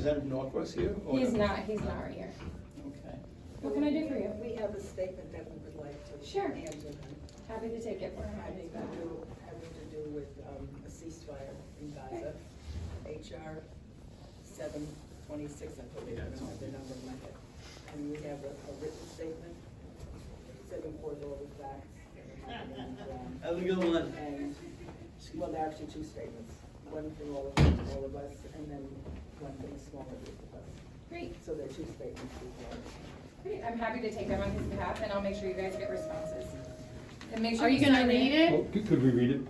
Representative Norcross here? Or He's no? not right here. Okay. What can I do for you? We have a statement that we would like to Sure. hand to them. Happy to take it for him. Having to do with a ceasefire in Gaza, HR 726, I believe, I don't have the number in my head. And we have a written statement setting forth all the facts. Have a good one. And, well, there are actually two statements, one for all of us, and then one for the smaller group of us. Great. So there are two statements before. Great. I'm happy to take them on his behalf, and I'll make sure you guys get responses. And make sure Are you gonna sign read in. it? Oh, could we read it?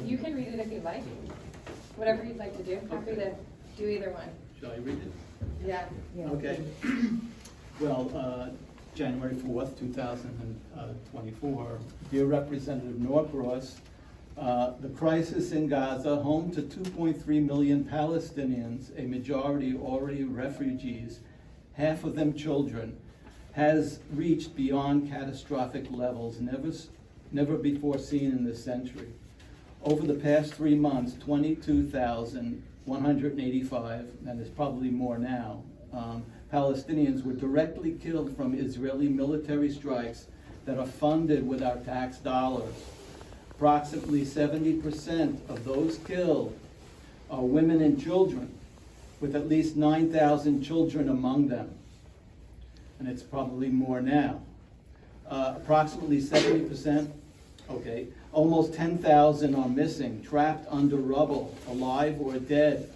You can read it if you'd like. Whatever you'd like to do. Happy to do either one. Shall I read it? Yeah. Okay. Well, January 4th, 2024, dear Representative Norcross, the crisis in Gaza, home to 2.3 million Palestinians, a majority already refugees, half of them children, has reached beyond catastrophic levels never before seen in this century. Over the past 3 months, 22,185, and there's probably more now, Palestinians were directly killed from Israeli military strikes that are funded with our tax dollars. Approximately 70% of those killed are women and children, with at least 9,000 children among them. And it's probably more now. Approximately 70%, okay, almost 10,000 are missing, trapped under rubble, alive or dead,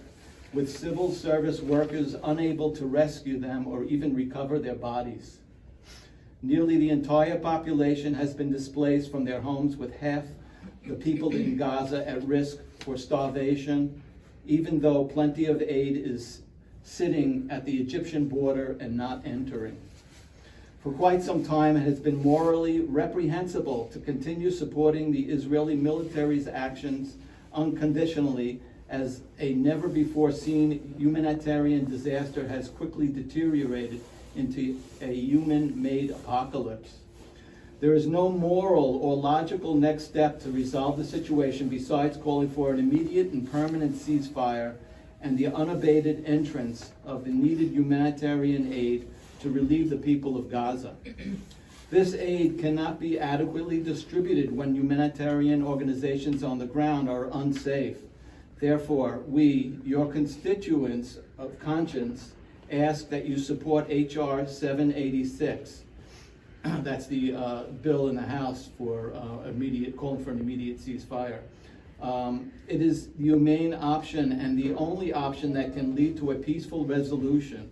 with civil service workers unable to rescue them or even recover their bodies. Nearly the entire population has been displaced from their homes, with half the people in Gaza at risk for starvation, even though plenty of aid is sitting at the Egyptian border and not entering. For quite some time, it has been morally reprehensible to continue supporting the Israeli military's actions unconditionally, as a never-before-seen humanitarian disaster has quickly deteriorated into a human-made apocalypse. There is no moral or logical next step to resolve the situation besides calling for an immediate and permanent ceasefire and the unabated entrance of the needed humanitarian aid to relieve the people of Gaza. This aid cannot be adequately distributed when humanitarian organizations on the ground are unsafe. Therefore, we, your constituents of conscience, ask that you support HR 786. That's the bill in the House for calling for an immediate ceasefire. It is the humane option and the only option that can lead to a peaceful resolution,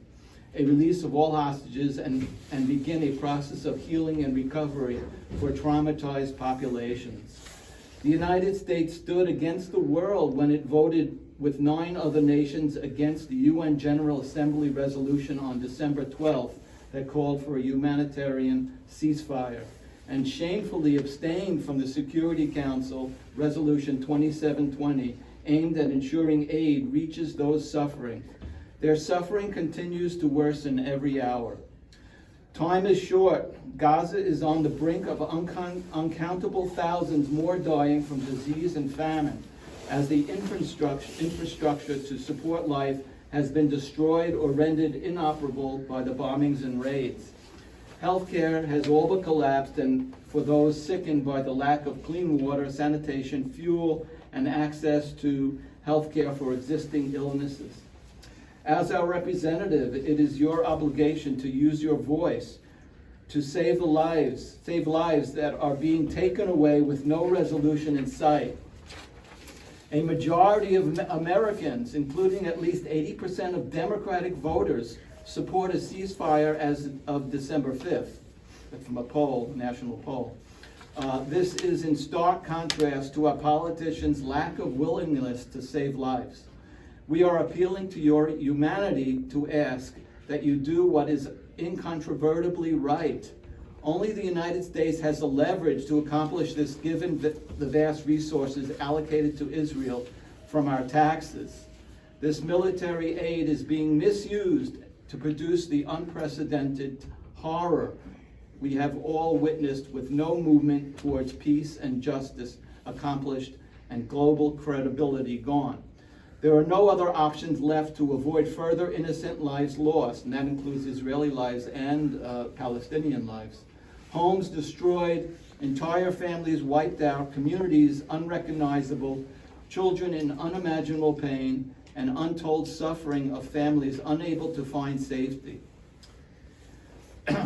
a release of all hostages, and begin a process of healing and recovery for traumatized populations. The United States stood against the world when it voted with 9 other nations against the UN General Assembly resolution on December 12th that called for a humanitarian ceasefire, and shamefully abstained from the Security Council Resolution 2720, aimed at ensuring aid reaches those suffering. Their suffering continues to worsen every hour. Time is short. Gaza is on the brink of uncountable thousands more dying from disease and famine, as the infrastructure to support life has been destroyed or rendered inoperable by the bombings and raids. Healthcare has all but collapsed, and for those sickened by the lack of clean water, sanitation, fuel, and access to healthcare for existing illnesses. As our representative, it is your obligation to use your voice to save lives that are being taken away with no resolution in sight. A majority of Americans, including at least 80% of Democratic voters, support a ceasefire as of December 5th, from a national poll. This is in stark contrast to our politicians' lack of willingness to save lives. We are appealing to your humanity to ask that you do what is incontrovertibly right. Only the United States has the leverage to accomplish this, given the vast resources allocated to Israel from our taxes. This military aid is being misused to produce the unprecedented horror we have all witnessed, with no movement towards peace and justice accomplished and global credibility gone. There are no other options left to avoid further innocent lives lost, and that includes Israeli lives and Palestinian lives. Homes destroyed, entire families wiped out, communities unrecognizable, children in unimaginable pain, and untold suffering of families unable to find safety.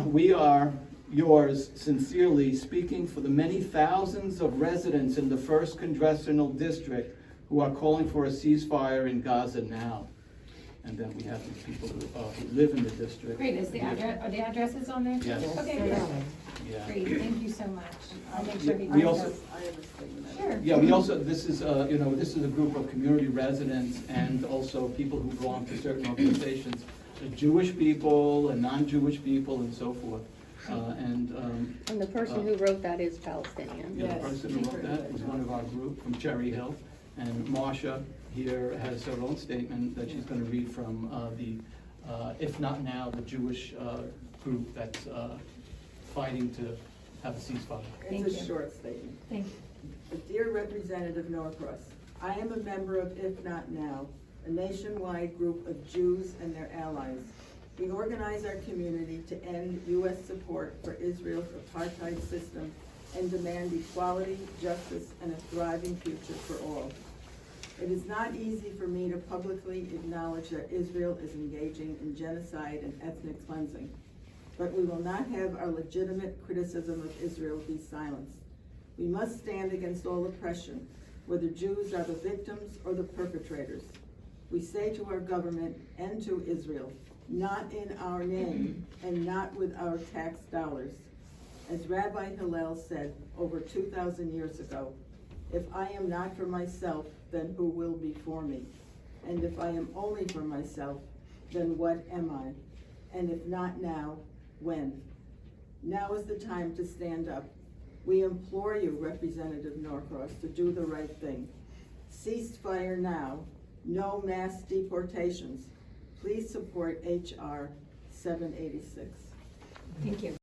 We are, yours sincerely, speaking for the many thousands of residents in the 1st Congressional District who are calling for a ceasefire in Gaza now. And then we have these people who live in the district. Great, are the addresses on there? Yes. Okay, perfect. Yeah. Great, thank you so much. I'll make Yeah, sure he we knows. also- I have a statement. Sure. Yeah, we also, this is a group of community residents and also people who belong to certain organizations, Jewish people and non-Jewish people and so forth. And the person who wrote that is Palestinian. Yeah, the Yes, person who wrote that was one of our group from Cherry Hill. And Marsha here has her own statement that she's going to read from If Not Now, the Jewish group that's fighting to have a ceasefire. Thank It's a you. short statement. Thank you. Dear Representative Norcross, I am a member of If Not Now, a nationwide group of Jews and their allies. We organize our community to end U.S. support for Israel's apartheid system and demand equality, justice, and a thriving future for all. It is not easy for me to publicly acknowledge that Israel is engaging in genocide and ethnic cleansing, but we will not have our legitimate criticism of Israel be silenced. We must stand against all oppression, whether Jews are the victims or the perpetrators. We say to our government and to Israel, not in our name and not with our tax dollars. As Rabbi Hillel said over 2,000 years ago, if I am not for myself, then who will be for me? And if I am only for myself, then what am I? And if not now, when? Now is the time to stand up. We implore you, Representative Norcross, to do the right thing. Cease fire now. No mass deportations. Please support H.R. 786. Thank you.